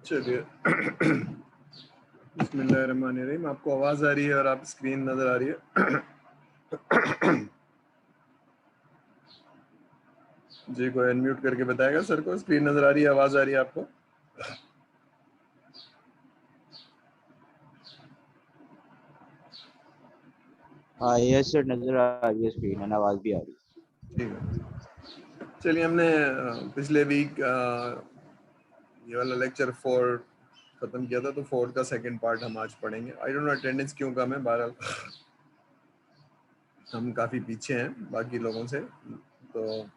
चलिए बिस्मिल्लाहिर्रहमानिर्रहीम। आपको आवाज आ रही है और आप स्क्रीन नजर आ रही है? जी, कोई अनम्यूट करके बताएगा सर को स्क्रीन नजर आ रही है, आवाज आ रही है आपको? हाँ यस सर, नजर आ रही है स्क्रीन एंड आवाज भी आ रही है। ठीक है, चलिए हमने पिछले वीक ये वाला लेक्चर 4 खत्म किया था, तो 4 का सेकंड पार्ट हम आज पढ़ेंगे। आई डोंट नो अटेंडेंस क्यों कम है, बहरहाल हम काफ़ी पीछे हैं बाकी लोगों से, तो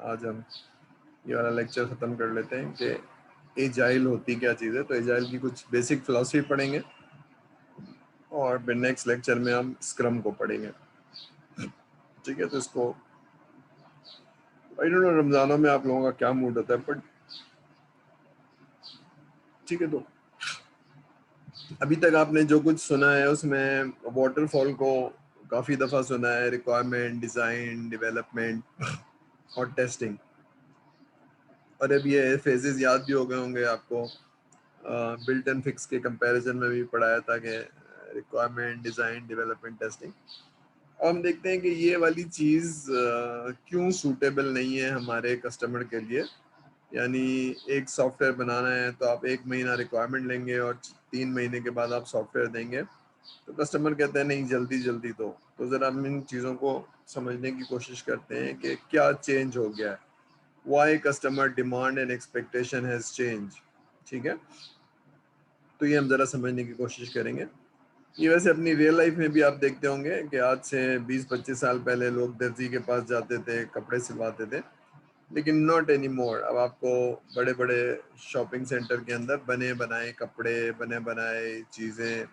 आज हम ये वाला लेक्चर ख़त्म कर लेते हैं कि एजाइल होती क्या चीज़ है। तो एजाइल की कुछ बेसिक फिलॉसफी पढ़ेंगे और फिर नेक्स्ट लेक्चर में हम स्क्रम को पढ़ेंगे। ठीक है, तो इसको आई डोंट नो रमज़ानों में आप लोगों का क्या मूड होता है, बट ठीक है। तो अभी तक आपने जो कुछ सुना है उसमें वाटरफॉल को काफ़ी दफ़ा सुना है, रिक्वायरमेंट, डिज़ाइन, डेवलपमेंट और टेस्टिंग। और अब ये फेजेस याद भी हो गए होंगे आपको, बिल्ट एंड फिक्स के कंपैरिजन में भी पढ़ाया था कि रिक्वायरमेंट, डिज़ाइन, डेवलपमेंट, टेस्टिंग। अब हम देखते हैं कि ये वाली चीज़ क्यों सूटेबल नहीं है हमारे कस्टमर के लिए। यानी एक सॉफ्टवेयर बनाना है तो आप 1 महीना रिक्वायरमेंट लेंगे और 3 महीने के बाद आप सॉफ्टवेयर देंगे, तो कस्टमर कहते हैं नहीं जल्दी जल्दी दो। तो ज़रा हम इन चीज़ों को समझने की कोशिश करते हैं कि क्या चेंज हो गया है, why customer demand and expectation has change. ठीक है, तो ये हम ज़रा समझने की कोशिश करेंगे। ये वैसे अपनी रियल लाइफ में भी आप देखते होंगे कि आज से 20-25 साल पहले लोग दर्जी के पास जाते थे, कपड़े सिलवाते थे, लेकिन नॉट एनी मोर। अब आपको बड़े बड़े शॉपिंग सेंटर के अंदर बने बनाए कपड़े, बने बनाए चीज़ें,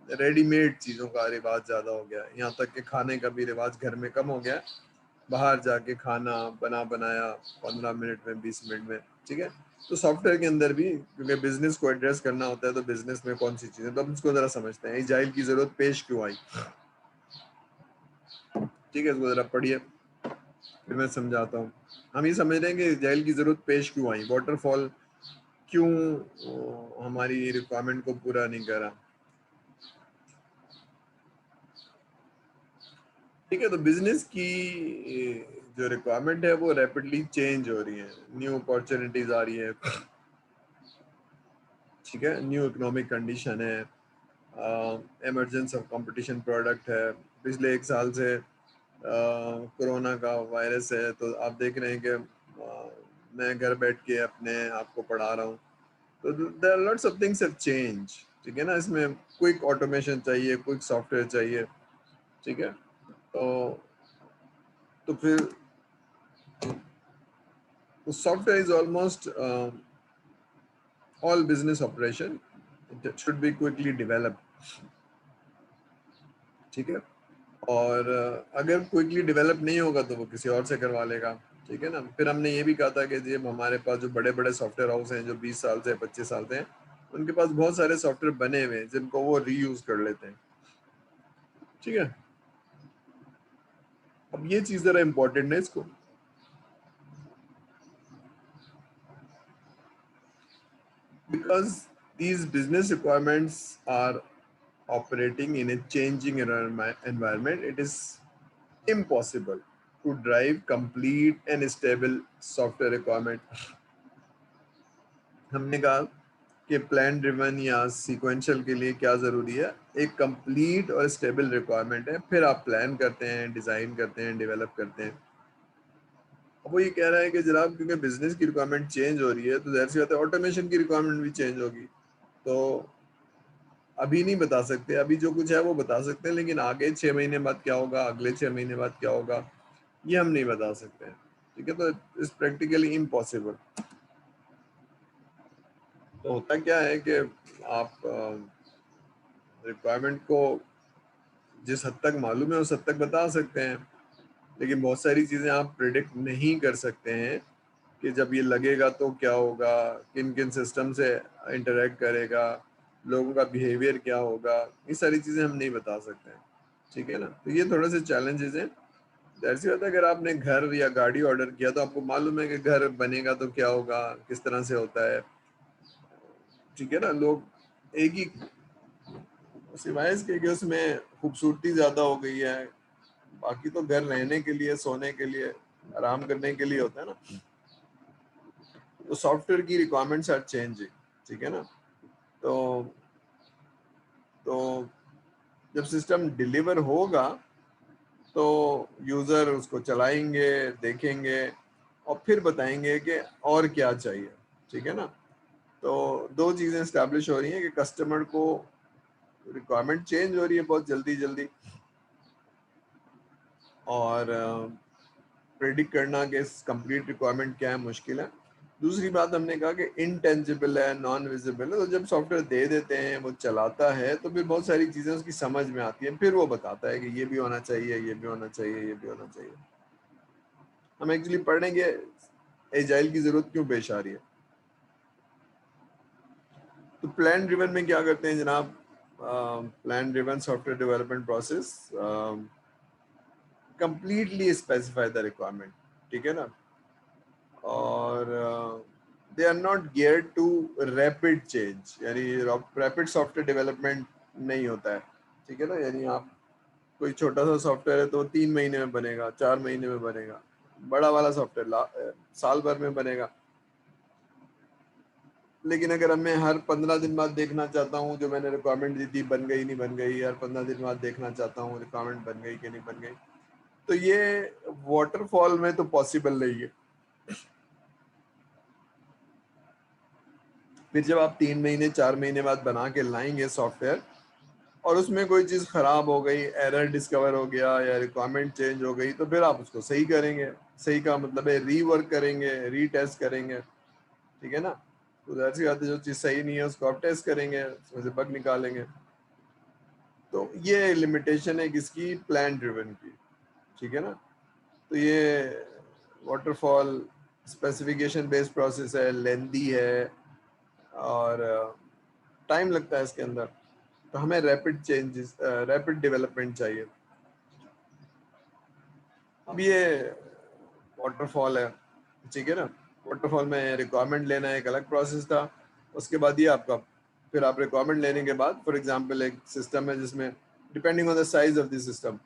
रेडीमेड चीज़ों का रिवाज ज़्यादा हो गया। यहाँ तक कि खाने का भी रिवाज घर में कम हो गया, बाहर जाके खाना बना बनाया 15 मिनट में, 20 मिनट में। ठीक है, तो सॉफ्टवेयर के अंदर भी क्योंकि बिजनेस को एड्रेस करना होता है, तो बिजनेस में कौन सी चीज़ें, तो हम इसको ज़रा समझते हैं एजाइल की ज़रूरत पेश क्यों आई। ठीक है, इसको ज़रा पढ़िए फिर मैं समझाता हूँ। हम ये समझ रहे हैं कि एजाइल की ज़रूरत पेश क्यों आई, वाटरफॉल क्यों हमारी रिक्वायरमेंट को पूरा नहीं करा। ठीक है, तो बिजनेस की जो रिक्वायरमेंट है वो रैपिडली चेंज हो रही है, न्यू अपॉर्चुनिटीज आ रही है। ठीक है, न्यू इकोनॉमिक कंडीशन है, एमरजेंस ऑफ कंपटीशन प्रोडक्ट है। पिछले 1 साल से कोरोना का वायरस है, तो आप देख रहे हैं कि मैं घर बैठ के अपने आप को पढ़ा रहा हूँ, तो there are lots of things have change. ठीक है ना, इसमें क्विक ऑटोमेशन चाहिए, क्विक सॉफ्टवेयर चाहिए। ठीक है, तो फिर software is almost all business operation should be quickly developed. ठीक है, और अगर क्विकली डेवलप नहीं होगा तो वो किसी और से करवा लेगा। ठीक है ना, फिर हमने ये भी कहा था कि जब हमारे पास जो बड़े बड़े सॉफ्टवेयर हाउस हैं जो 20 साल से 25 साल से हैं, उनके पास बहुत सारे सॉफ्टवेयर बने हुए हैं जिनको वो रीयूज कर लेते हैं। ठीक है, अब ये चीज जरा इंपॉर्टेंट है इसको, because these business requirements are operating in a changing environment. It is impossible to drive complete and stable software requirement. हमने कहा कि प्लान ड्रिवन या सीक्वेंशियल के लिए क्या ज़रूरी है, एक कंप्लीट और स्टेबल रिक्वायरमेंट है, फिर आप प्लान करते हैं, डिज़ाइन करते हैं, डेवलप करते हैं। अब वो ये कह रहा है कि जनाब क्योंकि बिजनेस की रिक्वायरमेंट चेंज हो रही है, तो जाहिर सी बात है ऑटोमेशन की रिक्वायरमेंट भी चेंज होगी। तो अभी नहीं बता सकते, अभी जो कुछ है वो बता सकते हैं, लेकिन आगे 6 महीने बाद क्या होगा, अगले 6 महीने बाद क्या होगा, ये हम नहीं बता सकते हैं। ठीक है, तो इट्स प्रैक्टिकली इम्पॉसिबल। तो होता क्या है कि आप रिक्वायरमेंट को जिस हद तक मालूम है उस हद तक बता सकते हैं, लेकिन बहुत सारी चीज़ें आप प्रिडिक्ट नहीं कर सकते हैं कि जब ये लगेगा तो क्या होगा, किन किन सिस्टम से इंटरेक्ट करेगा, लोगों का बिहेवियर क्या होगा, ये सारी चीज़ें हम नहीं बता सकते हैं। ठीक है ना, तो ये थोड़े से चैलेंजेस हैं। जाहिर सी बात है, अगर आपने घर या गाड़ी ऑर्डर किया तो आपको मालूम है कि घर बनेगा तो क्या होगा, किस तरह से होता है। ठीक है ना, लोग एक ही, सिवाय इसके कि उसमें खूबसूरती ज्यादा हो गई है, बाकी तो घर रहने के लिए, सोने के लिए, आराम करने के लिए होता है ना। तो सॉफ्टवेयर की रिक्वायरमेंट्स आर चेंजिंग, ठीक है ना। तो तो जब सिस्टम डिलीवर होगा तो यूजर उसको चलाएंगे, देखेंगे और फिर बताएंगे कि और क्या चाहिए, ठीक है ना। तो दो चीजें स्टैब्लिश हो रही हैं कि कस्टमर को रिक्वायरमेंट चेंज हो रही है बहुत जल्दी जल्दी, और प्रेडिक्ट करना कि कंप्लीट रिक्वायरमेंट क्या है मुश्किल है। दूसरी बात हमने कहा कि इनटेंजिबल है, नॉन विजिबल है। तो जब सॉफ्टवेयर दे देते हैं, वो चलाता है, तो फिर बहुत सारी चीजें उसकी समझ में आती हैं, फिर वो बताता है कि ये भी होना चाहिए, ये भी होना चाहिए, ये भी होना चाहिए। हम एक्चुअली पढ़ेंगे एजाइल की जरूरत क्यों पेश आ रही है। तो प्लान ड्रिवन में क्या करते हैं जनाब, plan driven software development process completely specify the requirement, ठीक है ना। और they are not gear to rapid change, यानी रैपिड सॉफ्टवेयर डेवलपमेंट नहीं होता है, ठीक है ना। यानी आप कोई छोटा सा सॉफ्टवेयर है तो 3 महीने में बनेगा, 4 महीने में बनेगा। बड़ा वाला सॉफ्टवेयर साल भर में बनेगा। लेकिन अगर मैं हर 15 दिन बाद देखना चाहता हूँ, जो मैंने रिक्वायरमेंट दी थी बन गई नहीं बन गई, हर 15 दिन बाद देखना चाहता हूँ रिक्वायरमेंट बन गई कि नहीं बन गई, तो ये वाटरफॉल में तो पॉसिबल नहीं है। फिर जब आप 3 महीने 4 महीने बाद बना के लाएंगे सॉफ्टवेयर, और उसमें कोई चीज़ खराब हो गई, एरर डिस्कवर हो गया या रिक्वायरमेंट चेंज हो गई, तो फिर आप उसको सही करेंगे। सही का मतलब है रीवर्क करेंगे, रीटेस्ट करेंगे, ठीक है ना। तो जाहिर सी बात है, जो चीज़ सही नहीं है उसको आप टेस्ट करेंगे, उसमें से बग निकालेंगे। तो ये लिमिटेशन है किसकी, प्लान ड्रिवन की, ठीक है ना। तो ये वाटरफॉल स्पेसिफिकेशन बेस्ड प्रोसेस है, लेंदी है, और टाइम लगता है इसके अंदर। तो हमें रैपिड चेंजेस, रैपिड डेवलपमेंट चाहिए। अब ये वाटरफॉल है, ठीक है ना। वाटरफॉल में रिक्वायरमेंट लेना एक अलग प्रोसेस था। उसके बाद ये आपका, फिर आप रिक्वायरमेंट लेने के बाद, फॉर एग्जांपल एक सिस्टम है जिसमें depending on the size of the system,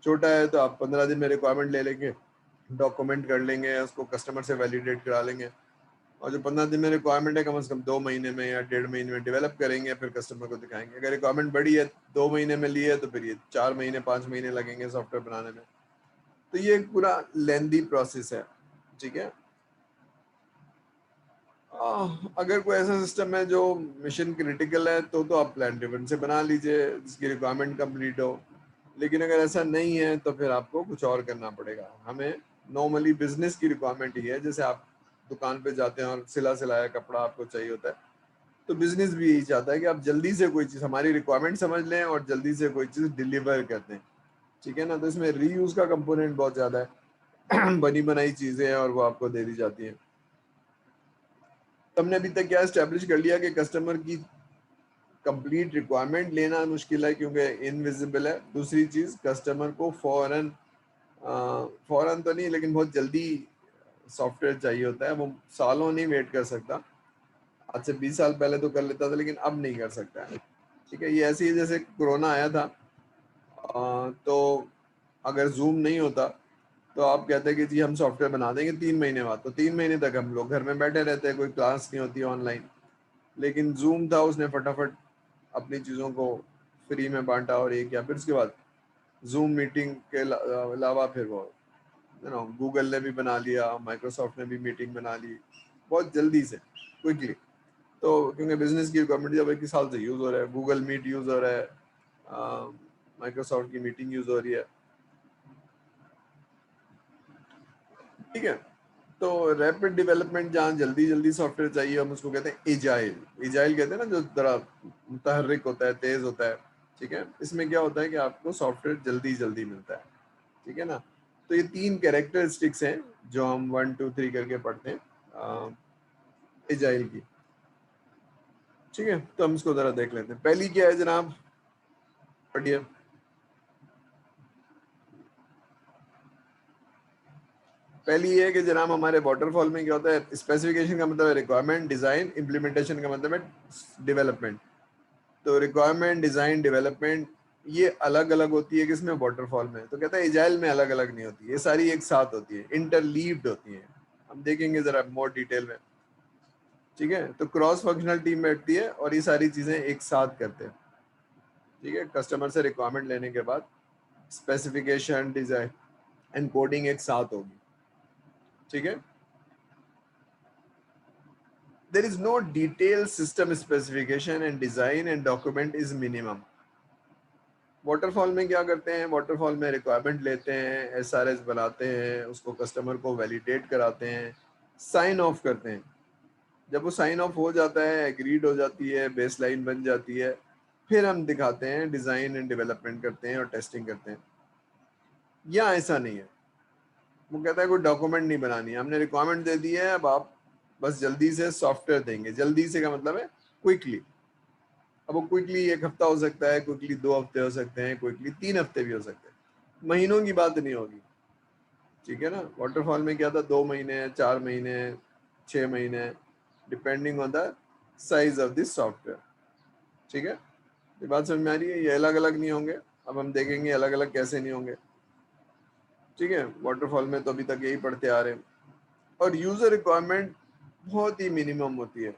छोटा है तो आप 15 दिन में रिक्वायरमेंट ले लेंगे, डॉक्यूमेंट कर लेंगे, उसको कस्टमर से वैलिडेट करा लेंगे। और जो 15 दिन में रिक्वायरमेंट है, कम से कम 2 महीने में या 1.5 महीने में डेवलप करेंगे, फिर कस्टमर को दिखाएंगे। अगर रिक्वायरमेंट बड़ी है, 2 महीने में ली है, तो फिर ये 4 महीने 5 महीने लगेंगे सॉफ्टवेयर बनाने में। तो ये एक पूरा लेंदी प्रोसेस है, ठीक है। अगर कोई ऐसा सिस्टम है जो मिशन क्रिटिकल है, तो आप प्लान ड्रिवन से बना लीजिए जिसकी रिक्वायरमेंट कंप्लीट हो। लेकिन अगर ऐसा नहीं है तो फिर आपको कुछ और करना पड़ेगा। हमें नॉर्मली बिजनेस की रिक्वायरमेंट ही है, जैसे आप दुकान पे जाते हैं और सिला सिलाया कपड़ा आपको चाहिए होता है, तो बिजनेस भी यही चाहता है कि आप जल्दी से कोई चीज़, हमारी रिक्वायरमेंट समझ लें और जल्दी से कोई चीज़ डिलीवर कर दें, ठीक है ना। तो इसमें रीयूज का कंपोनेंट बहुत ज़्यादा है। बनी बनाई चीज़ें हैं और वो आपको दे दी जाती हैं। तो हमने अभी तक क्या एस्टेब्लिश कर लिया कि कस्टमर की कंप्लीट रिक्वायरमेंट लेना मुश्किल है क्योंकि इनविजिबल है। दूसरी चीज़, कस्टमर को फौरन, फौरन तो नहीं लेकिन बहुत जल्दी सॉफ्टवेयर चाहिए होता है, वो सालों नहीं वेट कर सकता। आज से 20 साल पहले तो कर लेता था, लेकिन अब नहीं कर सकता है, ठीक है। ये ऐसे ही जैसे कोरोना आया था, तो अगर जूम नहीं होता तो आप कहते हैं कि जी हम सॉफ्टवेयर बना देंगे 3 महीने बाद, तो 3 महीने तक हम लोग घर में बैठे रहते हैं, कोई क्लास नहीं होती ऑनलाइन। लेकिन जूम था, उसने फटाफट अपनी चीज़ों को फ्री में बांटा और ये किया। फिर उसके बाद जूम मीटिंग के अलावा फिर वो गूगल ने भी बना लिया, माइक्रोसॉफ्ट ने भी मीटिंग बना ली बहुत जल्दी से, क्विकली। तो क्योंकि बिजनेस की रिक्वायरमेंट जब 1 साल से यूज़ हो रहा है, गूगल मीट यूज़ हो रहा है, माइक्रोसॉफ्ट की मीटिंग यूज़ हो रही है, ठीक है। तो रैपिड डेवलपमेंट, जहाँ जल्दी जल्दी सॉफ्टवेयर चाहिए, हम उसको कहते हैं एजाइल। एजाइल कहते हैं ना जो जरा मुतहर्रिक होता है, तेज होता है, ठीक है। इसमें क्या होता है कि आपको सॉफ्टवेयर जल्दी जल्दी मिलता है, ठीक है ना। तो ये 3 कैरेक्टरिस्टिक्स हैं जो हम 1 2 3 करके पढ़ते हैं एजाइल की, ठीक है। तो हम इसको जरा देख लेते हैं। पहली क्या है जनाब, पढ़िए। पहली ये है कि जनाब हमारे वाटरफॉल में क्या होता है, स्पेसिफिकेशन का मतलब है रिक्वायरमेंट, डिजाइन, इम्प्लीमेंटेशन का मतलब है डेवलपमेंट। तो रिक्वायरमेंट, डिजाइन, डेवलपमेंट ये अलग अलग होती है किसमें, वाटरफॉल में। तो कहता है एजाइल में अलग अलग नहीं होती, ये सारी एक साथ होती है, इंटरलीव्ड होती है। हम देखेंगे जरा मोर डिटेल में, ठीक है। तो क्रॉस फंक्शनल टीम बैठती है और ये सारी चीजें एक साथ करते हैं, ठीक है। कस्टमर से रिक्वायरमेंट लेने के बाद स्पेसिफिकेशन, डिजाइन एंड कोडिंग एक साथ होगी, ठीक है। There is no detailed system specification and design and document is minimum. Waterfall में क्या करते हैं, वाटरफॉल में रिक्वायरमेंट लेते हैं, एसआरएस बनाते हैं, उसको कस्टमर को वैलिडेट कराते हैं, साइन ऑफ करते हैं। जब वो साइन ऑफ हो जाता है, एग्रीड हो जाती है, बेसलाइन बन जाती है, फिर हम दिखाते हैं, डिजाइन एंड डेवलपमेंट करते हैं और टेस्टिंग करते हैं। या ऐसा नहीं है, वो कहता है कोई डॉक्यूमेंट नहीं बनानी है, हमने रिक्वायरमेंट दे दी है, अब आप बस जल्दी से सॉफ्टवेयर देंगे। जल्दी से का मतलब है क्विकली। अब वो क्विकली 1 हफ्ता हो सकता है, क्विकली 2 हफ्ते हो सकते हैं, क्विकली 3 हफ्ते भी हो सकते हैं, महीनों की बात नहीं होगी, ठीक है ना। वाटरफॉल में क्या था, 2 महीने, 4 महीने, 6 महीने, depending on the size of this software, ठीक है। ये बात समझ में आ रही है, ये अलग अलग नहीं होंगे। अब हम देखेंगे अलग अलग कैसे नहीं होंगे, ठीक है। वाटरफॉल में तो अभी तक यही पढ़ते आ रहे हैं। और यूजर रिक्वायरमेंट बहुत ही मिनिमम होती है।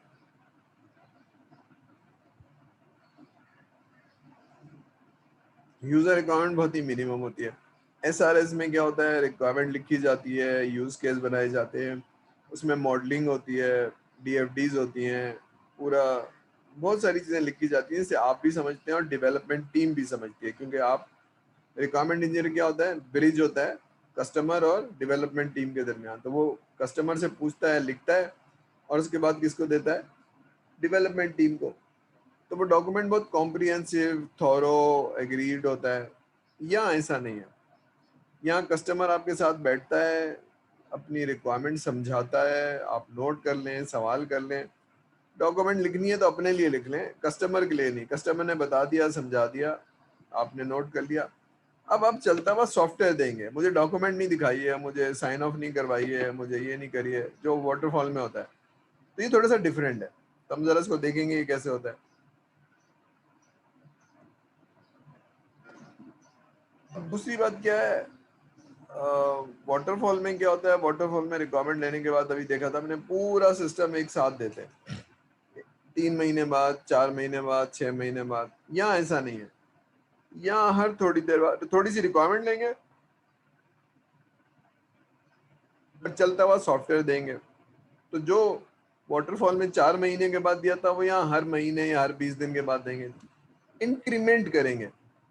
यूजर रिक्वायरमेंट बहुत ही मिनिमम होती है। एसआरएस में क्या होता है, रिक्वायरमेंट लिखी जाती है, यूज केस बनाए जाते हैं, उसमें मॉडलिंग होती है, डीएफडीज होती हैं, पूरा बहुत सारी चीज़ें लिखी जाती हैं, जिसे आप भी समझते हैं और डेवलपमेंट टीम भी समझती है। क्योंकि आप रिक्वायरमेंट इंजीनियर क्या होता है, ब्रिज होता है कस्टमर और डेवलपमेंट टीम के दरमियान। तो वो कस्टमर से पूछता है, लिखता है, और उसके बाद किसको देता है, डेवलपमेंट टीम को। तो वो डॉक्यूमेंट बहुत कॉम्प्रिहेंसिव, थॉरो, एग्रीड होता है। यहाँ ऐसा नहीं है, यहाँ कस्टमर आपके साथ बैठता है, अपनी रिक्वायरमेंट समझाता है, आप नोट कर लें, सवाल कर लें। डॉक्यूमेंट लिखनी है तो अपने लिए लिख लें, कस्टमर के लिए नहीं। कस्टमर ने बता दिया, समझा दिया, आपने नोट कर लिया। अब आप चलता हुआ सॉफ्टवेयर देंगे, मुझे डॉक्यूमेंट नहीं दिखाइए, मुझे साइन ऑफ नहीं करवाइए, मुझे ये नहीं करिए, जो वाटरफॉल में होता है। तो ये थोड़ा सा डिफरेंट है, तो हम जरा इसको देखेंगे ये कैसे होता है। अब दूसरी बात क्या है, वाटरफॉल में क्या होता है, वाटरफॉल में रिक्वायरमेंट लेने के बाद अभी देखा था हमने, पूरा सिस्टम एक साथ देते हैं, 3 महीने बाद, 4 महीने बाद, 6 महीने बाद। यहाँ ऐसा नहीं है, यहाँ हर थोड़ी देर बाद थोड़ी सी रिक्वायरमेंट लेंगे और चलता हुआ सॉफ्टवेयर देंगे। तो जो वाटरफॉल में 4 महीने के बाद दिया था, वो यहाँ हर महीने या हर 20 दिन के बाद देंगे। इंक्रीमेंट करेंगे,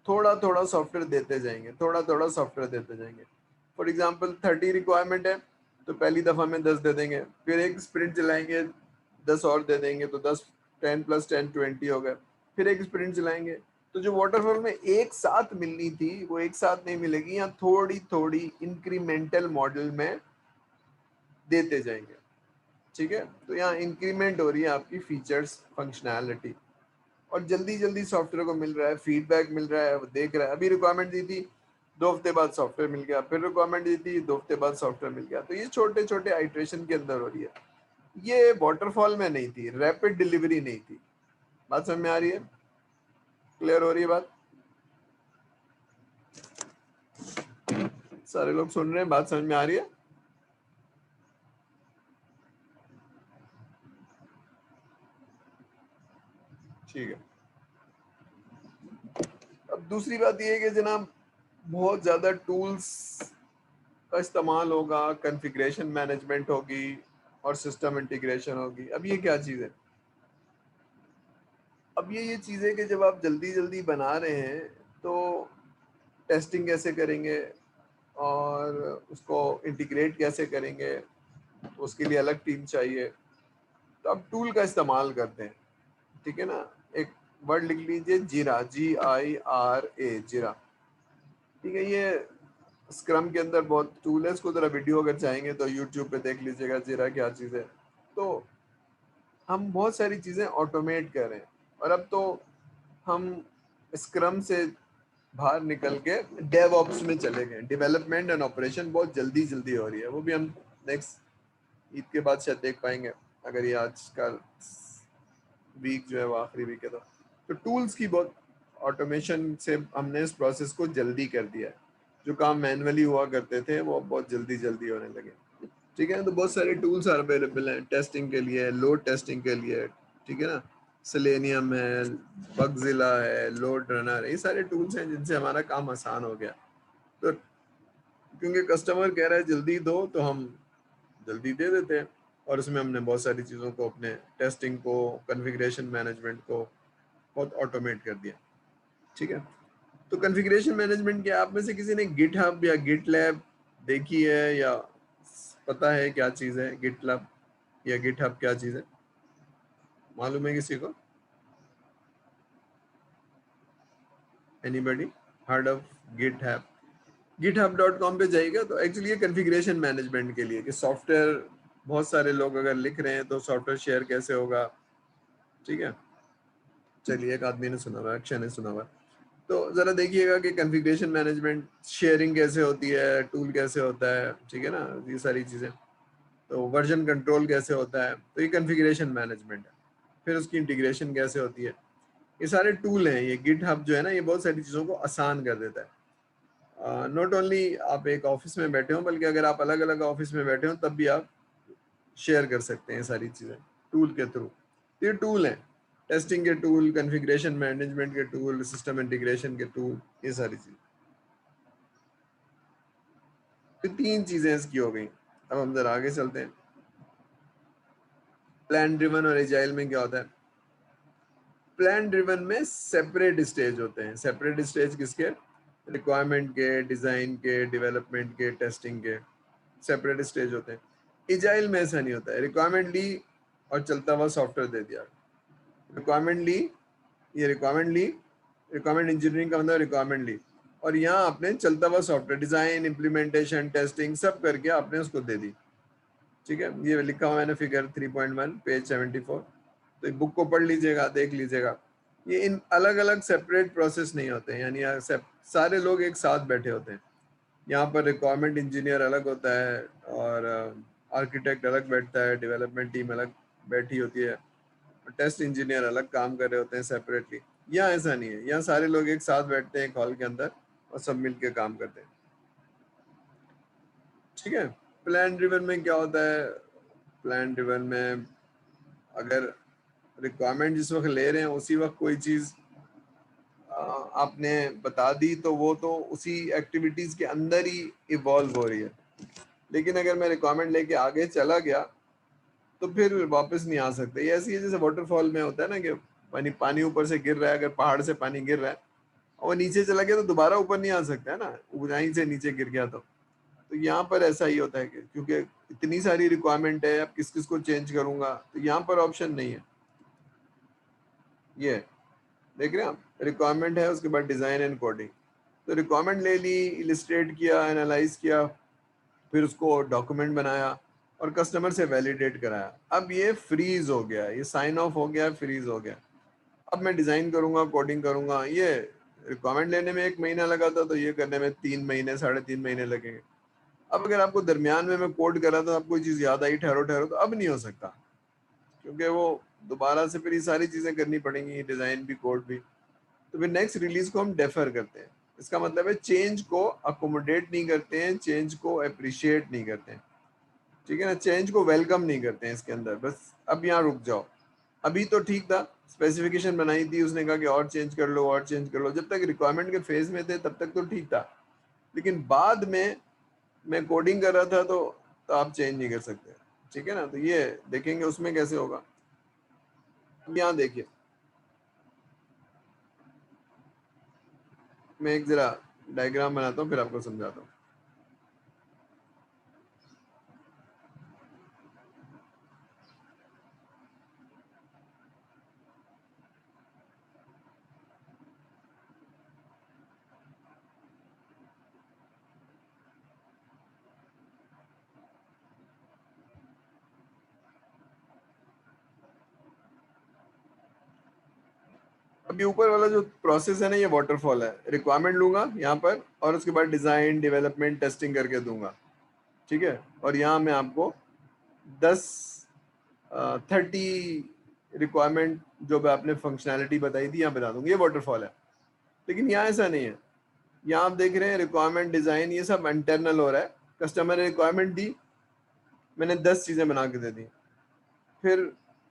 थोड़ा थोड़ा सॉफ्टवेयर देते जाएंगे, थोड़ा थोड़ा सॉफ्टवेयर देते जाएंगे। फॉर एग्जाम्पल 30 रिक्वायरमेंट है, तो पहली दफा में 10 दे देंगे, फिर एक स्प्रिंट चलाएंगे, 10 और दे देंगे, तो 10, 10 + 10 20 हो गए। फिर एक स्प्रिंट चलाएंगे। तो जो वाटरफॉल में एक साथ मिलनी थी, वो एक साथ नहीं मिलेगी, यहाँ थोड़ी थोड़ी इंक्रीमेंटल मॉडल में देते जाएंगे, ठीक है। तो यहाँ इंक्रीमेंट हो रही है आपकी फीचर्स, फंक्शनैलिटी, और जल्दी जल्दी सॉफ्टवेयर को मिल रहा है, फीडबैक मिल रहा है, वो देख रहा है। अभी रिक्वायरमेंट दी थी, 2 हफ्ते बाद सॉफ्टवेयर मिल गया, फिर रिक्वायरमेंट दी थी, 2 हफ्ते बाद सॉफ्टवेयर मिल गया। तो ये छोटे छोटे आइट्रेशन के अंदर हो रही है। ये वाटरफॉल में नहीं थी, रैपिड डिलीवरी नहीं थी। बात समझ में आ रही है, क्लियर हो रही है बात? सारे लोग सुन रहे हैं, बात समझ में आ रही है? ठीक है। अब दूसरी बात ये है कि जनाब बहुत ज्यादा टूल्स का इस्तेमाल होगा, कॉन्फ़िगरेशन मैनेजमेंट होगी और सिस्टम इंटीग्रेशन होगी। अब ये क्या चीज़ है? अब ये चीज़ है कि जब आप जल्दी जल्दी बना रहे हैं, तो टेस्टिंग कैसे करेंगे और उसको इंटीग्रेट कैसे करेंगे, तो उसके लिए अलग टीम चाहिए। तो आप टूल का इस्तेमाल करते हैं, ठीक है ना। एक वर्ड लिख लीजिए, जीरा, GIRA, जीरा, ठीक है। ये स्क्रम के अंदर बहुत टूल है, इसको जरा वीडियो अगर चाहेंगे तो यूट्यूब पे देख लीजिएगा, जीरा क्या चीज़ है। तो हम बहुत सारी चीज़ें ऑटोमेट कर रहे हैं, और अब तो हम स्क्रम से बाहर निकल के डेवऑप्स में चले गए। डेवलपमेंट एंड ऑपरेशन बहुत जल्दी जल्दी हो रही है, वो भी हम नेक्स्ट ईद के बाद शायद देख पाएंगे, अगर ये आज का वीक जो है वो आखिरी वीक है तो टूल्स की बहुत ऑटोमेशन से हमने इस प्रोसेस को जल्दी कर दिया है। जो काम मैनुअली हुआ करते थे वो अब बहुत जल्दी जल्दी होने लगे। ठीक है, तो बहुत सारे टूल्स अवेलेबल हैं टेस्टिंग के लिए, लोड टेस्टिंग के लिए। ठीक है ना, सेलेनियम है, बगजिला है, लोड रनर, ये सारे टूल्स हैं जिनसे हमारा काम आसान हो गया। तो क्योंकि कस्टमर कह रहा है जल्दी दो तो हम जल्दी दे देते हैं, और उसमें हमने बहुत सारी चीज़ों को, अपने टेस्टिंग को, कॉन्फ़िगरेशन मैनेजमेंट को बहुत ऑटोमेट कर दिया। ठीक है, तो कॉन्फ़िगरेशन मैनेजमेंट क्या, आप में से किसी ने गिट हब या गिट लैब देखी है, या पता है क्या चीज़ है गिट लैब या गिट हब, क्या चीज़ है, मालूम है किसी को? Anybody heard of GitHub? github.com पे जाइएगा तो एक्चुअली ये कॉन्फ़िगरेशन मैनेजमेंट के लिए, कि सॉफ्टवेयर बहुत सारे लोग अगर लिख रहे हैं तो सॉफ्टवेयर शेयर कैसे होगा। ठीक है, चलिए, एक आदमी ने सुना हुआ है, अक्षय ने सुना हुआ है। तो ज़रा देखिएगा कि कॉन्फ़िगरेशन मैनेजमेंट, शेयरिंग कैसे होती है, टूल कैसे होता है, ठीक है ना, ये सारी चीज़ें। तो वर्जन कंट्रोल कैसे होता है, तो ये कॉन्फ़िगरेशन मैनेजमेंट है। फिर उसकी इंटीग्रेशन कैसे होती है, ये सारे टूल हैं। ये गिट हब जो है ना, ये बहुत सारी चीज़ों को आसान कर देता है। नॉट ओनली आप एक ऑफिस में बैठे हो, बल्कि अगर आप अलग अलग ऑफिस में बैठे हो तब भी आप शेयर कर सकते हैं सारी चीज़ें टूल के थ्रू। ये टूल हैं, टेस्टिंग के टूल, कॉन्फ़िगरेशन मैनेजमेंट के टूल, सिस्टम इंटीग्रेशन के टूल, ये सारी चीज़। तो तीन चीज़ें इसकी हो गई। अब हम जरा आगे चलते हैं। प्लान ड्रिवन और एजाइल में क्या होता है? प्लान ड्रिवन में सेपरेट स्टेज होते हैं। सेपरेट स्टेज किसके? रिक्वायरमेंट के, डिज़ाइन के, डेवलपमेंट के, टेस्टिंग के, सेपरेट स्टेज होते हैं। एजाइल में ऐसा नहीं होता है। रिक्वायरमेंट ली और चलता हुआ सॉफ्टवेयर दे दिया। रिक्वायरमेंट ली, ये रिक्वायरमेंट ली, रिक्वायरमेंट इंजीनियरिंग का मतलब रिक्वायरमेंट ली, और यहाँ आपने चलता हुआ सॉफ्टवेयर डिज़ाइन, इम्प्लीमेंटेशन, टेस्टिंग सब करके आपने उसको दे दी। ठीक है, ये लिखा हुआ मैंने फिगर 3.1 पेज 74। तो एक बुक को पढ़ लीजिएगा, देख लीजिएगा। ये इन अलग अलग सेपरेट प्रोसेस नहीं होते हैं, यानी सारे लोग एक साथ बैठे होते हैं। यहाँ पर रिक्वायरमेंट इंजीनियर अलग होता है, और आर्किटेक्ट अलग बैठता है, डेवलपमेंट टीम अलग बैठी होती है, टेस्ट इंजीनियर अलग काम कर रहे होते हैं सेपरेटली। यहाँ ऐसा नहीं है, यहाँ सारे लोग एक साथ बैठते हैं एक हॉल के अंदर और सब मिलके काम करते हैं। ठीक है, प्लान ड्रिवन में क्या होता है? प्लान ड्रिवन में अगर रिक्वायरमेंट जिस वक्त ले रहे हैं उसी वक्त कोई चीज़ आपने बता दी तो वो तो उसी एक्टिविटीज़ के अंदर ही इवॉल्व हो रही है। लेकिन अगर मैं रिक्वायरमेंट लेके आगे चला गया तो फिर वापस नहीं आ सकते। ये ऐसी है जैसे वाटरफॉल में होता है ना, कि पानी पानी ऊपर से गिर रहा है, अगर पहाड़ से पानी गिर रहा है और वो नीचे चला गया तो दोबारा ऊपर नहीं आ सकता है ना, ऊंचाई से नीचे गिर गया तो यहाँ पर ऐसा ही होता है कि क्योंकि इतनी सारी रिक्वायरमेंट है, अब किस किस को चेंज करूंगा, तो यहाँ पर ऑप्शन नहीं है। ये देख रहे हैं आप, रिक्वायरमेंट है, उसके बाद डिज़ाइन एंड कोडिंग। तो रिक्वायरमेंट ले ली, इलिस्ट्रेट किया, एनालाइज किया, फिर उसको डॉक्यूमेंट बनाया और कस्टमर से वैलिडेट कराया। अब ये फ्रीज हो गया, ये साइन ऑफ हो गया, फ्रीज हो गया। अब मैं डिज़ाइन करूंगा, कोडिंग करूंगा। ये रिक्वायरमेंट लेने में 1 महीना लगा था तो ये करने में 3 महीने, 3.5 महीने लगेंगे। अब अगर आपको दरमियान में मैं कोड कर रहा था, आपको कोई चीज़ याद आई, ठहरो ठहरो, तो अब नहीं हो सकता, क्योंकि वो दोबारा से फिर ये सारी चीज़ें करनी पड़ेंगी, डिज़ाइन भी, कोड भी। तो फिर नेक्स्ट रिलीज को हम डेफर करते हैं। इसका मतलब है चेंज को अकोमोडेट नहीं करते हैं, चेंज को अप्रिशिएट नहीं करते हैं। ठीक है ना, चेंज को वेलकम नहीं करते हैं इसके अंदर। बस अब यहाँ रुक जाओ। अभी तो ठीक था, स्पेसिफिकेशन बनाई थी, उसने कहा कि और चेंज कर लो, और चेंज कर लो। जब तक रिक्वायरमेंट के फेज में थे तब तक तो ठीक था, लेकिन बाद में मैं कोडिंग कर रहा था तो आप चेंज नहीं कर सकते। ठीक है ना, तो ये देखेंगे उसमें कैसे होगा। अब यहाँ देखिए, मैं एक जरा डायग्राम बनाता हूँ फिर आपको समझाता हूँ। अभी ऊपर वाला जो प्रोसेस है ना, ये वाटरफॉल है। रिक्वायरमेंट लूंगा यहाँ पर और उसके बाद डिजाइन, डेवलपमेंट, टेस्टिंग करके दूंगा, ठीक है। और यहाँ मैं आपको 10 30 रिक्वायरमेंट जो भी आपने फंक्शनैलिटी बताई थी यहाँ बता दूंगा, ये वाटरफॉल है। लेकिन यहाँ ऐसा नहीं है। यहाँ आप देख रहे हैं रिक्वायरमेंट, डिजाइन, ये सब इंटरनल हो रहा है। कस्टमर ने रिक्वायरमेंट दी, मैंने 10 चीजें बना के दे दी, फिर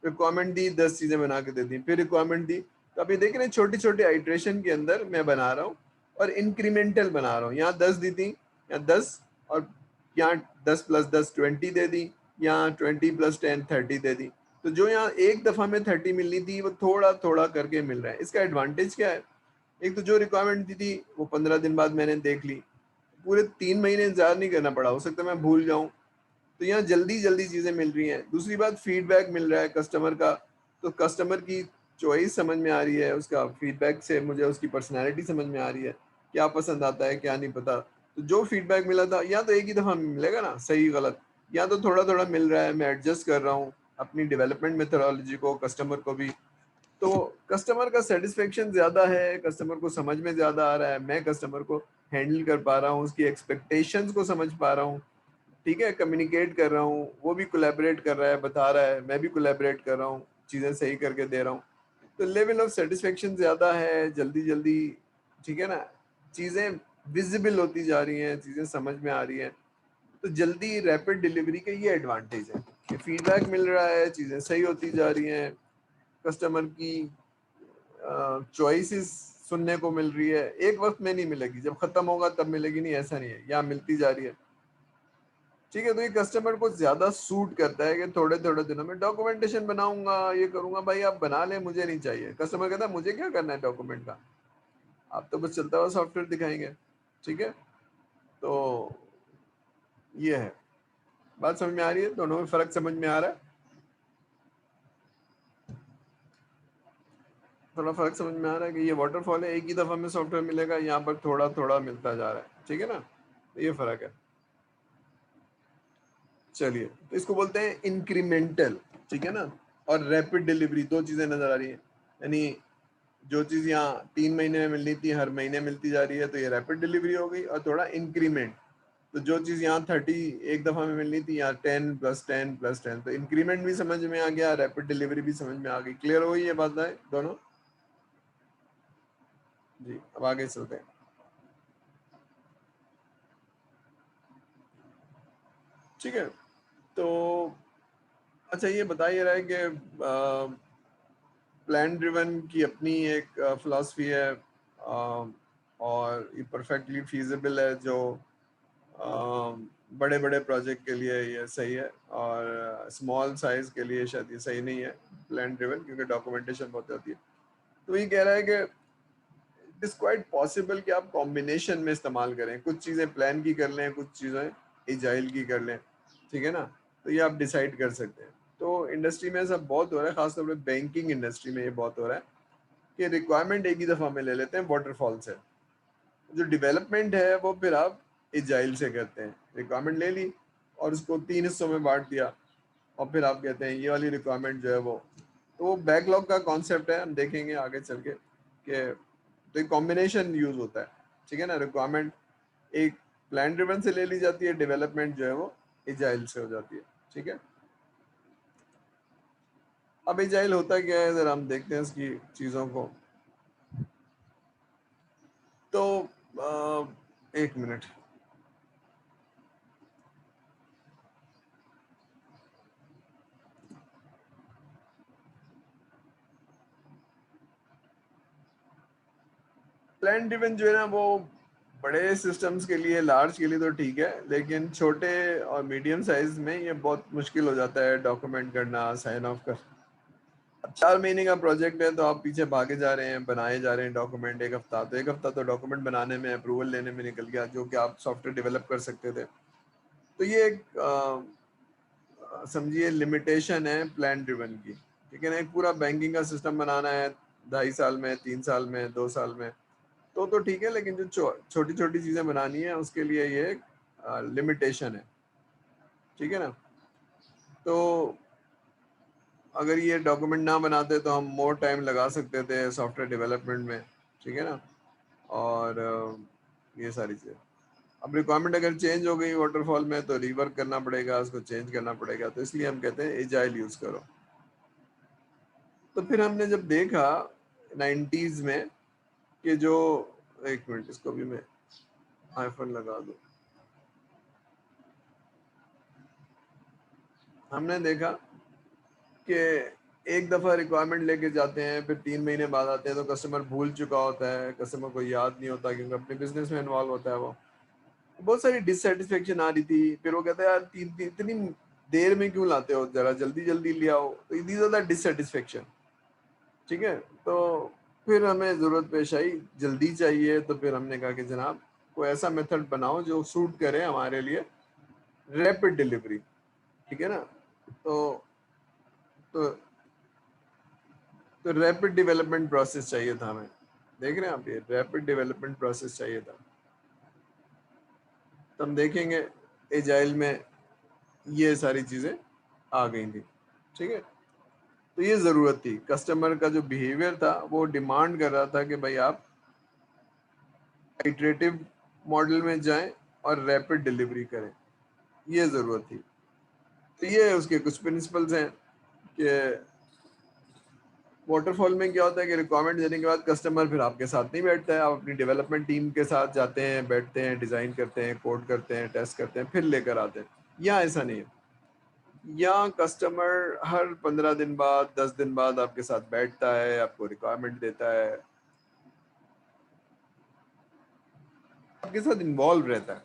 रिक्वायरमेंट दी, 10 चीजें बना के दे दी, फिर रिक्वायरमेंट दी। तो आप ये देख रहे हैं छोटी छोटी आइट्रेशन के अंदर मैं बना रहा हूँ और इंक्रीमेंटल बना रहा हूँ। यहाँ 10 दी थी, यहाँ 10, और यहाँ 10 + 10 20 दे दी, यहाँ 20 + 10 30 दे दी। तो जो यहाँ एक दफा में 30 मिलनी थी वो थोड़ा थोड़ा करके मिल रहा है। इसका एडवांटेज क्या है? एक तो जो रिक्वायरमेंट दी थी वो 15 दिन बाद मैंने देख ली, पूरे 3 महीने इंतजार नहीं करना पड़ा। हो सकता है मैं भूल जाऊं, तो यहाँ जल्दी जल्दी चीजें मिल रही हैं। दूसरी बात, फीडबैक मिल रहा है कस्टमर का, तो कस्टमर की चॉइस समझ में आ रही है, उसका फीडबैक से मुझे उसकी पर्सनैलिटी समझ में आ रही है, क्या पसंद आता है क्या नहीं पता। तो जो फीडबैक मिला था यहाँ तो एक ही दफा मिलेगा ना, सही गलत, यहाँ तो थोड़ा थोड़ा मिल रहा है। मैं एडजस्ट कर रहा हूँ अपनी डेवलपमेंट मेथोडोलॉजी को, कस्टमर को भी। तो कस्टमर का सेटिस्फेक्शन ज्यादा है, कस्टमर को समझ में ज्यादा आ रहा है, मैं कस्टमर को हैंडल कर पा रहा हूँ, उसकी एक्सपेक्टेशंस को समझ पा रहा हूँ, ठीक है, कम्युनिकेट कर रहा हूँ, वो भी कोलैबोरेट कर रहा है, बता रहा है, मैं भी कोलैबोरेट कर रहा हूँ, चीज़ें सही करके दे रहा हूँ। तो लेवल ऑफ सेटिस्फेक्शन ज़्यादा है, जल्दी जल्दी, ठीक है ना, चीज़ें विजिबल होती जा रही हैं, चीज़ें समझ में आ रही हैं। तो जल्दी रैपिड डिलीवरी के ये एडवांटेज है कि फीडबैक मिल रहा है, चीज़ें सही होती जा रही हैं, कस्टमर की चॉइसेस सुनने को मिल रही है। एक वक्त में नहीं मिलेगी, जब खत्म होगा तब मिलेगी, नहीं, ऐसा नहीं है, यहाँ मिलती जा रही है, ठीक है। तो ये कस्टमर को ज्यादा सूट करता है कि थोड़े थोड़े दिनों में डॉक्यूमेंटेशन बनाऊंगा, ये करूंगा। भाई आप बना ले, मुझे नहीं चाहिए। कस्टमर कहता है मुझे क्या करना है डॉक्यूमेंट का, आप तो बस चलता हुआ सॉफ्टवेयर दिखाएंगे, ठीक है। तो ये है, बात समझ में आ रही है? दोनों में फर्क समझ में आ रहा है? थोड़ा फर्क समझ में आ रहा है कि ये वाटरफॉल है, एक ही दफा में सॉफ्टवेयर मिलेगा, यहाँ पर थोड़ा थोड़ा मिलता जा रहा है, ठीक है ना। तो ये फर्क है। चलिए, तो इसको बोलते हैं इंक्रीमेंटल, ठीक है ना। और रैपिड डिलीवरी, दो चीजें नजर आ रही हैं। यानी जो चीज यहाँ 3 महीने में मिलनी थी हर महीने मिलती जा रही है, तो ये रैपिड डिलीवरी हो गई। और थोड़ा इंक्रीमेंट, तो जो चीज यहाँ 30 एक दफा में मिलनी थी, यहाँ 10 + 10 + 10, तो इंक्रीमेंट भी समझ में आ गया, रैपिड डिलीवरी भी समझ में आ गई। क्लियर हो गई ये बात है दोनों? जी, अब आगे चलते हैं। ठीक है, तो अच्छा ये बताइए रहा है कि प्लान ड्रिवन की अपनी एक फिलॉसफी है, और ये परफेक्टली फीजिबल है, जो बड़े बड़े प्रोजेक्ट के लिए ये सही है, और स्मॉल साइज के लिए शायद ये सही नहीं है प्लान ड्रिवन, क्योंकि डॉक्यूमेंटेशन बहुत होती है। तो ये कह रहा है कि इट इज़ क्वाइट पॉसिबल कि आप कॉम्बिनेशन में इस्तेमाल करें, कुछ चीज़ें प्लान की कर लें, कुछ चीज़ें एजाइल की कर लें, ठीक है ना। तो ये आप डिसाइड कर सकते हैं। तो इंडस्ट्री में ऐसा बहुत हो रहा है, खासतौर पर बैंकिंग इंडस्ट्री में ये बहुत हो रहा है कि रिक्वायरमेंट एक ही दफ़ा में ले लेते हैं वाटरफॉल से। जो डेवलपमेंट है वो फिर आप एजाइल से करते हैं। रिक्वायरमेंट ले ली और उसको 3 हिस्सों में बांट दिया, और फिर आप कहते हैं ये वाली रिक्वायरमेंट जो है वो, तो वो बैकलॉग का कॉन्सेप्ट है, हम देखेंगे आगे चल के कि तो एक कॉम्बिनेशन यूज होता है, ठीक है ना। रिक्वायरमेंट एक प्लान ड्रिवन से ले ली जाती है, डेवलपमेंट जो है वो एजाइल से हो जाती है, ठीक है। अब एजाइल होता क्या है, जरा हम देखते हैं इसकी चीज़ों को। तो एक मिनट, प्लान ड्रिवन जो है ना वो बड़े सिस्टम्स के लिए, लार्ज के लिए तो ठीक है, लेकिन छोटे और मीडियम साइज में ये बहुत मुश्किल हो जाता है डॉक्यूमेंट करना, साइन ऑफ कर। अब 4 महीने का प्रोजेक्ट है तो आप पीछे भागे जा रहे हैं, बनाए जा रहे हैं डॉक्यूमेंट। एक हफ्ता, तो एक हफ्ता तो डॉक्यूमेंट बनाने में, अप्रूवल लेने में निकल गया, जो कि आप सॉफ्टवेयर डेवलप कर सकते थे। तो ये एक समझिए लिमिटेशन है प्लान ड्रिवन की, ठीक है ना। एक पूरा बैंकिंग का सिस्टम बनाना है 2.5 साल में, 3 साल में, 2 साल में, तो ठीक है। लेकिन जो छोटी छोटी चीजें बनानी है उसके लिए ये एक लिमिटेशन है, ठीक है ना। तो अगर ये डॉक्यूमेंट ना बनाते तो हम मोर टाइम लगा सकते थे सॉफ्टवेयर डेवलपमेंट में, ठीक है ना। और ये सारी चीज़ें, अब रिक्वायरमेंट अगर चेंज हो गई वाटरफॉल में तो रिवर्क करना पड़ेगा, उसको चेंज करना पड़ेगा, तो इसलिए हम कहते हैं एजाइल यूज़ करो। तो फिर हमने जब देखा 90s में कि जो, एक मिनट इसको भी मैं आईफोन लगा दूं, हमने देखा कि एक दफ़ा रिक्वायरमेंट लेके जाते हैं, फिर 3 महीने बाद आते हैं तो कस्टमर भूल चुका होता है, कस्टमर को याद नहीं होता क्योंकि अपने बिजनेस में इन्वॉल्व होता है वो। बहुत सारी डिससेटिस्फेक्शन आ रही थी, फिर वो कहता है यार इतनी देर में क्यों लाते हो, जरा जल्दी जल्दी ले आओ, तो दीज आर द डिससेटिस्फेक्शन, ठीक है। तो फिर हमें ज़रूरत पेश आई, जल्दी चाहिए, तो फिर हमने कहा कि जनाब कोई ऐसा मेथड बनाओ जो सूट करे हमारे लिए, रैपिड डिलीवरी, ठीक है ना। तो तो तो रैपिड डेवलपमेंट प्रोसेस चाहिए था हमें, देख रहे हैं आप, ये रैपिड डेवलपमेंट प्रोसेस चाहिए था। तो हम देखेंगे एजाइल में ये सारी चीज़ें आ गई थी, ठीक है। तो ये ज़रूरत थी, कस्टमर का जो बिहेवियर था वो डिमांड कर रहा था कि भाई आप इटरेटिव मॉडल में जाएं और रैपिड डिलीवरी करें, ये ज़रूरत थी। तो ये उसके कुछ प्रिंसिपल्स हैं कि वाटरफॉल में क्या होता है कि रिक्वायरमेंट देने के बाद कस्टमर फिर आपके साथ नहीं बैठता है, आप अपनी डेवलपमेंट टीम के साथ जाते हैं, बैठते हैं, डिज़ाइन करते हैं, कोड करते हैं, टेस्ट करते हैं, फिर लेकर आते हैं। यहाँ ऐसा नहीं है, यहाँ कस्टमर हर 15 दिन बाद, 10 दिन बाद आपके साथ बैठता है, आपको रिक्वायरमेंट देता है, आपके साथ इन्वॉल्व रहता है,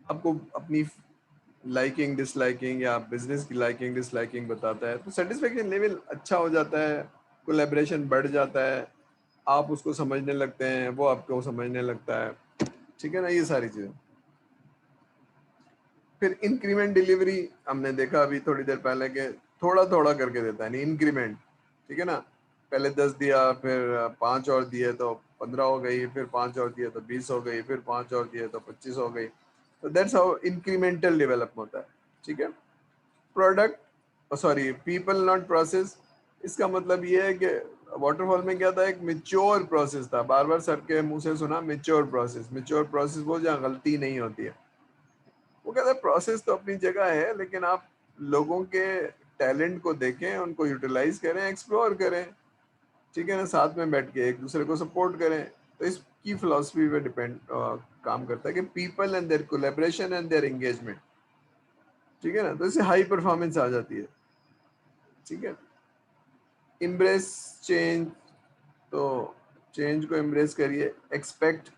आपको अपनी लाइकिंग डिसलाइकिंग या बिजनेस की लाइकिंग डिसलाइकिंग बताता है, तो सेटिस्फेक्शन लेवल अच्छा हो जाता है, कोलैबोरेशन बढ़ जाता है, आप उसको समझने लगते हैं, वो आपको समझने लगता है, ठीक है ना, ये सारी चीज़ें। फिर इंक्रीमेंट डिलीवरी हमने देखा अभी थोड़ी देर पहले के, थोड़ा थोड़ा करके देता है, नहीं इंक्रीमेंट, ठीक है ना। पहले 10 दिया, फिर 5 और दिए तो 15 हो गई, फिर 5 और दिए तो 20 हो गई, फिर 5 और दिए तो 25 हो गई। तो दैट्स हाउ इंक्रीमेंटल डेवलप होता है, ठीक है। Product, sorry, people not process, इसका मतलब ये है कि वाटरफॉल में क्या था, एक मिच्योर प्रोसेस था, बार बार सर के मुंह से सुना मिच्योर प्रोसेस, मिच्योर प्रोसेस वो जहाँ गलती नहीं होती है। वो कहता है प्रोसेस तो अपनी जगह है, लेकिन आप लोगों के टैलेंट को देखें, उनको यूटिलाइज करें, एक्सप्लोर करें, ठीक है ना, साथ में बैठ के एक दूसरे को सपोर्ट करें। तो इसकी फिलोसफी पे डिपेंड काम करता है कि people and their collaboration and their engagement, ठीक है ना, तो इससे हाई परफॉर्मेंस आ जाती है, ठीक है। इम्ब्रेस चेंज, तो चेंज को इम्ब्रेस करिए, expect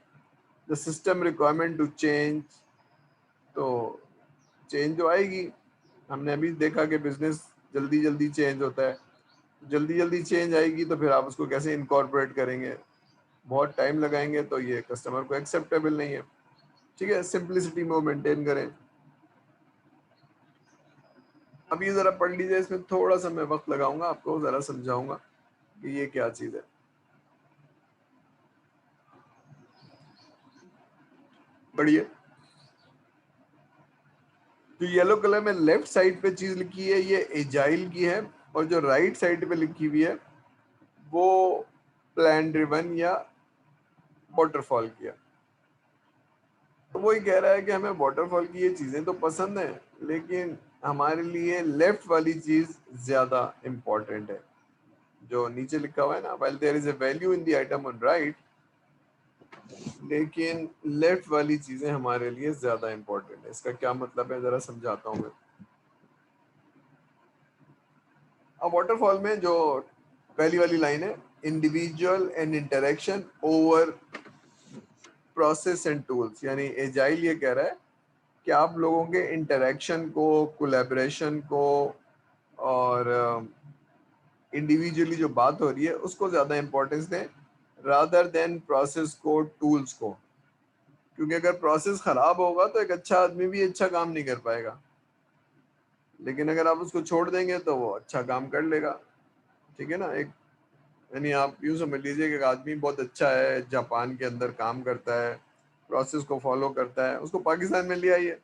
the system requirement to change, तो चेंज जो आएगी, हमने अभी देखा कि बिजनेस जल्दी जल्दी चेंज होता है, जल्दी जल्दी चेंज आएगी तो फिर आप उसको कैसे इनकॉर्पोरेट करेंगे, बहुत टाइम लगाएंगे, तो ये कस्टमर को एक्सेप्टेबल नहीं है, ठीक है। सिंप्लिसिटी में मेंटेन करें। अब ये जरा पढ़ लीजिए, इसमें थोड़ा सा मैं वक्त लगाऊंगा, आपको जरा समझाऊंगा कि ये क्या चीज़ है। बढ़िए, जो येलो कलर में लेफ्ट साइड पे चीज लिखी है ये एजाइल की है, और जो राइट साइड पे लिखी हुई है वो प्लान ड्रिवन या वाटरफॉल की है। तो वो ये कह रहा है कि हमें वाटरफॉल की ये चीजें तो पसंद है, लेकिन हमारे लिए लेफ्ट वाली चीज ज्यादा इम्पोर्टेंट है, जो नीचे लिखा हुआ है ना, while there is a value in the item on right, लेकिन लेफ्ट वाली चीजें हमारे लिए ज्यादा इम्पोर्टेंट है। इसका क्या मतलब है जरा समझाता हूँ मैं। अब वाटरफॉल में जो पहली वाली लाइन है, individual and interaction over process and tools, यानी एजाइल ये कह रहा है कि आप लोगों के इंटरेक्शन को, कोलैबोरेशन को, और इंडिविजुअली जो बात हो रही है उसको ज़्यादा इंपॉर्टेंस दें रादर देन प्रोसेस को, टूल्स को। क्योंकि अगर प्रोसेस ख़राब होगा तो एक अच्छा आदमी भी अच्छा काम नहीं कर पाएगा, लेकिन अगर आप उसको छोड़ देंगे तो वो अच्छा काम कर लेगा, ठीक है ना। एक, यानी आप यूँ समझ लीजिए कि एक आदमी बहुत अच्छा है, जापान के अंदर काम करता है, प्रोसेस को फॉलो करता है, उसको पाकिस्तान में ले आइए,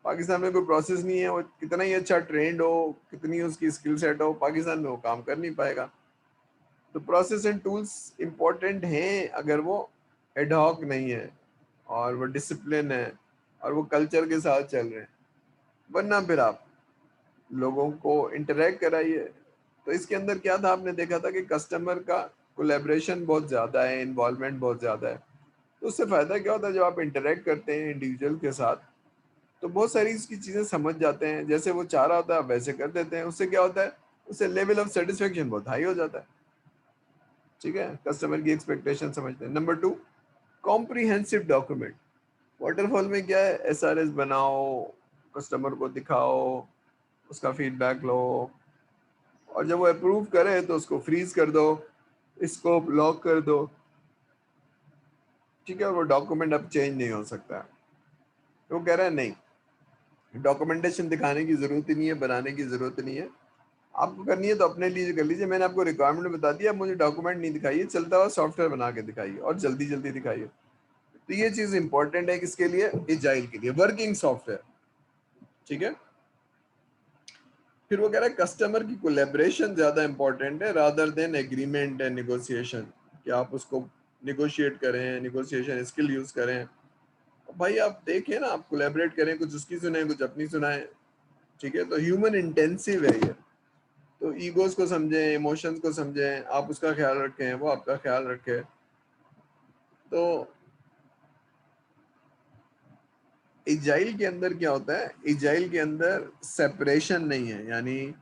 पाकिस्तान में कोई प्रोसेस नहीं है, वो कितना ही अच्छा ट्रेंड हो, कितनी उसकी स्किल सेट हो, पाकिस्तान में वो काम कर नहीं पाएगा। तो प्रोसेस एंड टूल्स इंपॉर्टेंट हैं अगर वो एडहॉक नहीं है और वो डिसिप्लिन है और वो कल्चर के साथ चल रहे हैं, वरना फिर आप लोगों को इंटरेक्ट कराइए। तो इसके अंदर क्या था, आपने देखा था कि कस्टमर का कोलैबोरेशन बहुत ज़्यादा है, इन्वॉल्वमेंट बहुत ज़्यादा है। तो उससे फ़ायदा क्या होता है, जब आप इंटरेक्ट करते हैं इंडिविजुअल के साथ, तो बहुत सारी इसकी चीज़ें समझ जाते हैं, जैसे वो चाह रहा होता है आप वैसे कर देते हैं। उससे क्या होता है, उससे लेवल ऑफ सेटिस्फेक्शन बहुत हाई हो जाता है। ठीक है, कस्टमर की एक्सपेक्टेशन समझते हैं। Number 2, comprehensive document. वाटरफॉल में क्या है, एसआरएस बनाओ, कस्टमर को दिखाओ, उसका फीडबैक लो, और जब वो अप्रूव करे तो उसको फ्रीज कर दो, इसको ब्लॉक कर दो। ठीक है, और वो डॉक्यूमेंट अब चेंज नहीं हो सकता है। तो वो कह रहा है नहीं, डॉक्यूमेंटेशन दिखाने की जरूरत ही नहीं है, बनाने की जरूरत नहीं है, आपको करनी है तो अपने लिए कर लीजिए। मैंने आपको रिक्वायरमेंट बता दिया, मुझे डॉक्यूमेंट नहीं दिखाइए, चलता हुआ सॉफ्टवेयर बना के दिखाइए और जल्दी जल्दी दिखाइए। तो ये चीज इंपॉर्टेंट है किसके लिए, एजाइल के लिए, वर्किंग सॉफ्टवेयर। ठीक है, फिर वो कह रहा है कस्टमर की कोलैबोरेशन ज्यादा इंपॉर्टेंट है rather than agreement and negotiation, कि आप उसको निगोशिएट करें, निगोशिएशन स्किल यूज करें। भाई आप देखें ना, आप कोलैबोरेट करें, कुछ उसकी सुने कुछ अपनी सुनाएं। ठीक है, तो ह्यूमन इंटेंसिव है ये। तो ईगोस को समझें, इमोशंस को समझें, आप उसका ख्याल रखें, वो आपका ख्याल रखे। तो एजाइल के अंदर क्या होता है, एजाइल के अंदर सेपरेशन नहीं है, यानी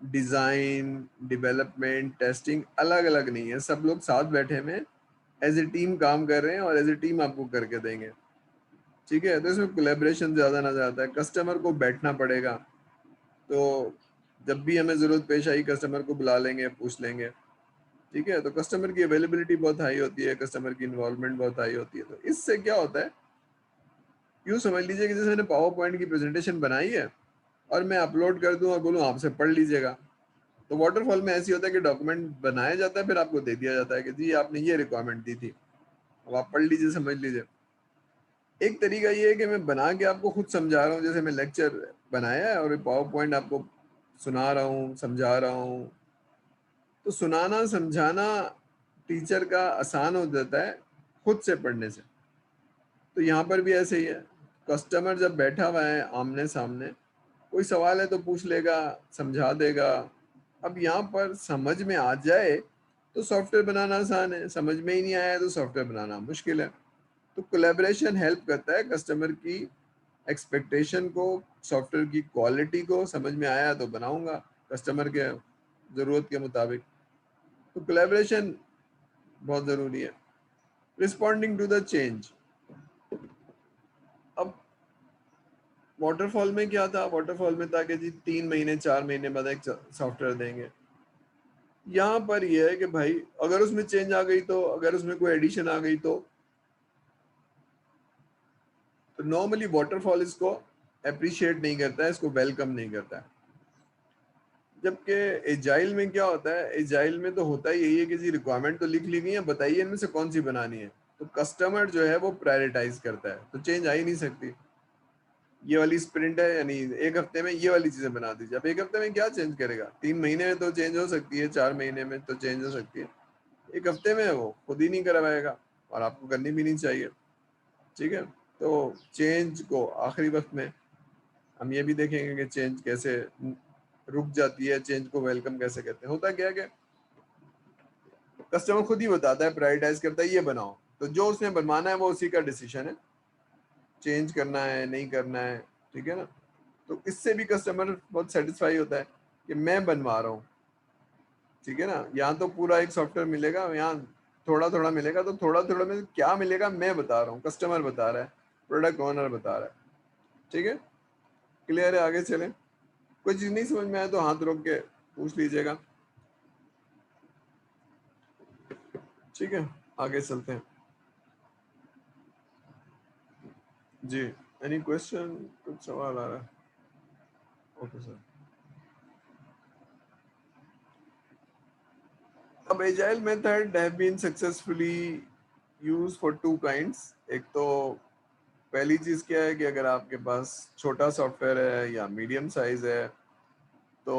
डिजाइन, डेवलपमेंट, टेस्टिंग अलग अलग नहीं है, सब लोग साथ बैठे में एज ए टीम काम कर रहे हैं और एज ए टीम आपको करके देंगे। ठीक है, तो इसमें कोलेब्रेशन ज्यादा नजर आता है, कस्टमर को बैठना पड़ेगा। तो जब भी हमें जरूरत पेश आई कस्टमर को बुला लेंगे, पूछ लेंगे। ठीक है, तो कस्टमर की अवेलेबिलिटी बहुत हाई होती है, कस्टमर की इन्वॉल्वमेंट बहुत हाई होती है। तो इससे क्या होता है, यूँ समझ लीजिए कि जैसे मैंने पावर पॉइंट की प्रेजेंटेशन बनाई है और मैं अपलोड कर दूं और बोलूं आपसे पढ़ लीजिएगा। तो वाटरफॉल में ऐसी होता है कि डॉक्यूमेंट बनाया जाता है, फिर आपको दे दिया जाता है कि जी आपने ये रिक्वायरमेंट दी थी, अब आप पढ़ लीजिए, समझ लीजिए। एक तरीका ये है कि मैं बना के आपको खुद समझा रहा हूँ, जैसे मैं लेक्चर बनाया है और पावर पॉइंट आपको सुना रहा हूँ, समझा रहा हूँ। तो सुनाना समझाना टीचर का आसान हो जाता है खुद से पढ़ने से। तो यहाँ पर भी ऐसे ही है, कस्टमर जब बैठा हुआ है आमने सामने, कोई सवाल है तो पूछ लेगा, समझा देगा। अब यहाँ पर समझ में आ जाए तो सॉफ्टवेयर बनाना आसान है, समझ में ही नहीं आया तो सॉफ्टवेयर बनाना मुश्किल है। तो कोलैबोरेशन हेल्प करता है कस्टमर की एक्सपेक्टेशन को, सॉफ्टवेयर की क्वालिटी को, समझ में आया तो बनाऊंगा कस्टमर के ज़रूरत के मुताबिक। तो कोलैबोरेशन बहुत ज़रूरी है। Responding to the change. अब वाटरफॉल में क्या था, वाटरफॉल में था कि जी 3 महीने 4 महीने बाद एक सॉफ्टवेयर देंगे। यहाँ पर यह है कि भाई अगर उसमें चेंज आ गई तो, अगर उसमें कोई एडिशन आ गई तो नॉर्मली वाटरफॉल इसको अप्रिशिएट नहीं करता है, इसको वेलकम नहीं करता है। जबकि एजाइल में क्या होता है, एजाइल में तो होता ही यही है कि जी रिक्वायरमेंट तो लिख ली गई है, बताइए इनमें से कौन सी बनानी है। तो कस्टमर जो है वो प्रायोरिटाइज करता है, तो चेंज आ ही नहीं सकती। ये वाली स्प्रिंट है, यानी एक हफ्ते में ये वाली चीजें बना दीजिए। अब एक हफ्ते में क्या चेंज करेगा, 3 महीने में तो चेंज हो सकती है, 4 महीने में तो चेंज हो सकती है, एक हफ्ते में वो खुद ही नहीं करवाएगा और आपको करनी भी नहीं चाहिए। ठीक है, तो चेंज को आखिरी वक्त में हम ये भी देखेंगे कि चेंज कैसे रुक जाती है, चेंज को वेलकम कैसे कहते हैं। होता क्या है कि कस्टमर खुद ही बताता है, प्रायोरिटाइज करता है ये बनाओ, तो जो उसने बनवाना है वो उसी का डिसीजन है, चेंज करना है नहीं करना है। ठीक है ना, तो इससे भी कस्टमर बहुत सेटिस्फाई होता है कि मैं बनवा रहा हूँ। ठीक है ना, यहाँ तो पूरा एक सॉफ्टवेयर मिलेगा, यहाँ थोड़ा थोड़ा मिलेगा, तो थोड़ा थोड़ा में क्या मिलेगा मैं बता रहा हूँ, कस्टमर बता रहा है, प्रोडक्ट ओनर बता रहा है। ठीक है, क्लियर है, आगे चलें। कोई चीज़ नहीं समझ में आए तो हाथ रोक के पूछ लीजिएगा। ठीक है, आगे चलते हैं। जी, एनी क्वेश्चन, कुछ सवाल आ रहा है? Okay sir. अब agile method have been successfully use for two kinds. एक तो पहली चीज़ क्या है कि अगर आपके पास छोटा सॉफ्टवेयर है या मीडियम साइज़ है तो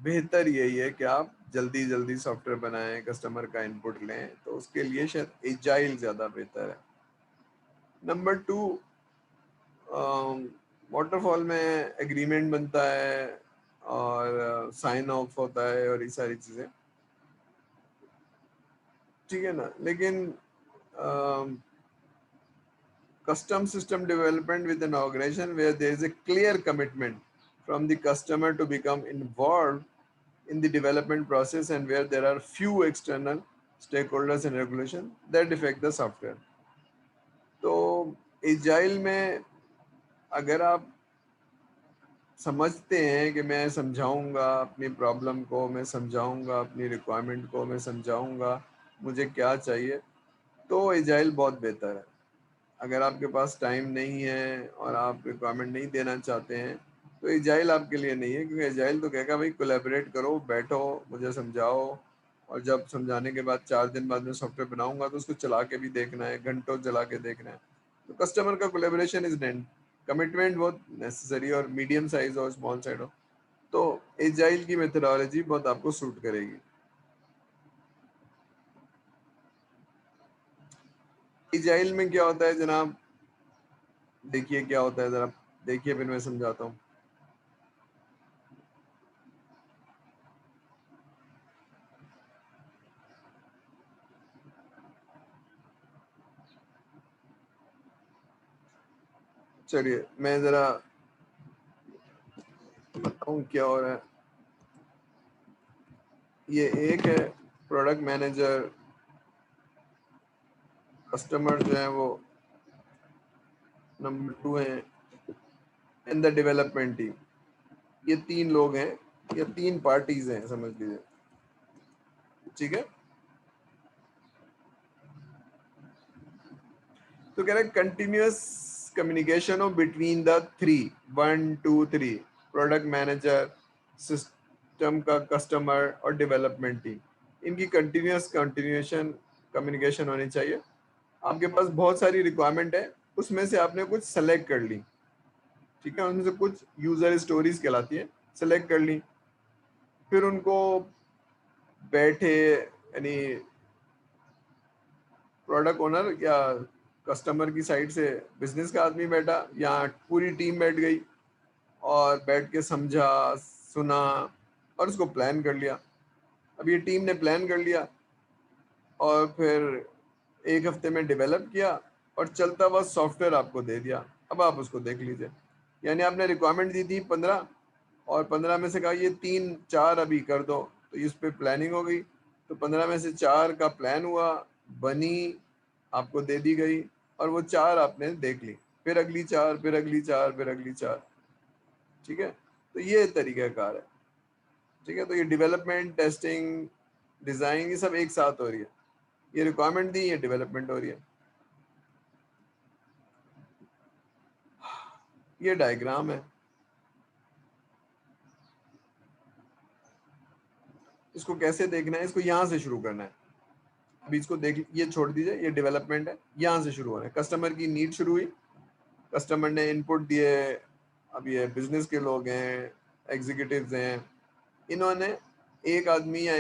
बेहतर यही है कि आप जल्दी जल्दी सॉफ्टवेयर बनाएं, कस्टमर का इनपुट लें, तो उसके लिए शायद एजाइल ज़्यादा बेहतर है। नंबर 2, वाटरफॉल में एग्रीमेंट बनता है और साइन ऑफ होता है और ये सारी चीज़ें, ठीक है ना। लेकिन custom system development with an organization where there is a clear commitment from the customer to become involved in the development process and where there are few external stakeholders and regulation that affect the software. तो agile में अगर आप समझते हैं कि मैं समझाऊंगा अपनी प्रॉब्लम को, मैं समझाऊंगा अपनी रिक्वायरमेंट को, मैं समझाऊंगा मुझे क्या चाहिए, तो एजाइल बहुत बेहतर है। अगर आपके पास टाइम नहीं है और आप रिक्वायरमेंट नहीं देना चाहते हैं तो एजाइल आपके लिए नहीं है, क्योंकि एजाइल तो कहेगा भाई कोलैबोरेट करो, बैठो, मुझे समझाओ, और जब समझाने के बाद 4 दिन बाद में सॉफ्टवेयर बनाऊंगा तो उसको चला के भी देखना है, घंटों चला के देखना है। तो कस्टमर का कोलैबोरेशन इज नेट, कमिटमेंट बहुत नेसेसरी, और मीडियम साइज हो स्मॉल साइड हो, तो एजाइल की मेथोडोलॉजी बहुत आपको सूट करेगी। एजाइल में क्या होता है जनाब, देखिए क्या होता है, जरा देखिए फिर मैं समझाता हूँ। चलिए मैं जरा बताऊँ क्या हो रहा है। ये एक है प्रोडक्ट मैनेजर, कस्टमर जो है वो नंबर 2 है, एंड द डेवलपमेंट टीम। ये 3 लोग हैं या 3 पार्टीज हैं समझ लीजिए, ठीक है। तो कह रहे हैं continuous communication of between the 3, 1 2 3, product manager, system का कस्टमर और डेवलपमेंट टीम, इनकी कंटिन्यूएशन कम्युनिकेशन होनी चाहिए। आपके पास बहुत सारी रिक्वायरमेंट है, उसमें से आपने कुछ सेलेक्ट कर ली, ठीक है, उनमें से कुछ यूजर स्टोरीज कहलाती है, सेलेक्ट कर ली, फिर उनको बैठे यानी प्रोडक्ट ओनर या कस्टमर की साइड से बिजनेस का आदमी बैठा या पूरी टीम बैठ गई और बैठ के समझा, सुना और उसको प्लान कर लिया। अब ये टीम ने प्लान कर लिया और फिर 1 हफ्ते में डेवलप किया और चलता हुआ सॉफ्टवेयर आपको दे दिया। अब आप उसको देख लीजिए, यानी आपने रिक्वायरमेंट दी थी 15 और 15 में से कहा ये 3 4 अभी कर दो, तो इस पे प्लानिंग हो गई, तो 15 में से 4 का प्लान हुआ, बनी, आपको दे दी गई और वो 4 आपने देख ली, फिर अगली 4, फिर अगली 4, फिर अगली 4, ठीक है। तो ये तरीकाकार है, ठीक है। तो ये डेवलपमेंट, टेस्टिंग, डिजाइन, ये सब एक साथ हो रही है। ये रिक्वायरमेंट दी, ये डेवलपमेंट हो रही है। ये डायग्राम है, इसको कैसे देखना है, इसको यहाँ से शुरू करना है। अभी इसको देख, ये छोड़ दीजिए, ये डेवलपमेंट है, यहाँ से शुरू हो रहा है। कस्टमर की नीड शुरू हुई, कस्टमर ने इनपुट दिए, अब ये बिजनेस के लोग हैं, एग्जीक्यूटिव्स हैं, इन्होंने एक आदमी या